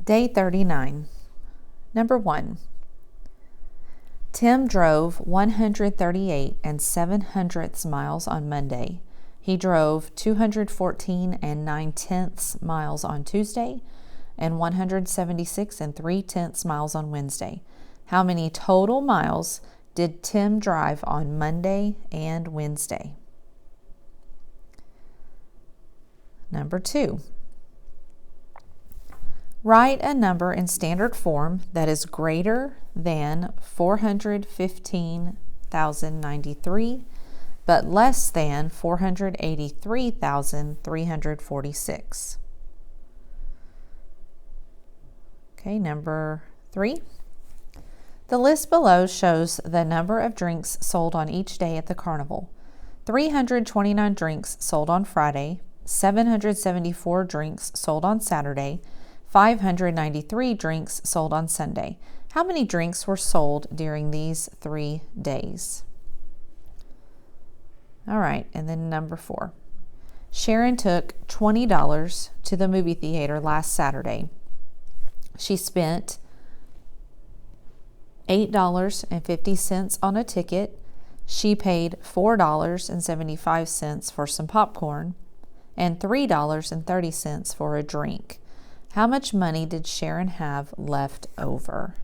Day 39. Number 1. Tim drove 138 7/100 miles on Monday. He drove 214 9/10 miles on Tuesday and 176 3/10 miles on Wednesday. How many total miles did Tim drive on Monday and Wednesday? Number 2. Write a number in standard form that is greater than 415,093 but less than 483,346. Okay, number 3. The list below shows the number of drinks sold on each day at the carnival. 329 drinks sold on Friday, 774 drinks sold on Saturday, 593 drinks sold on Sunday. How many drinks were sold during these 3 days? All right, and then number 4. Sharon took $20 to the movie theater last Saturday. She spent $8.50 on a ticket. She paid $4.75 for some popcorn and $3.30 for a drink. How much money did Sharon have left over?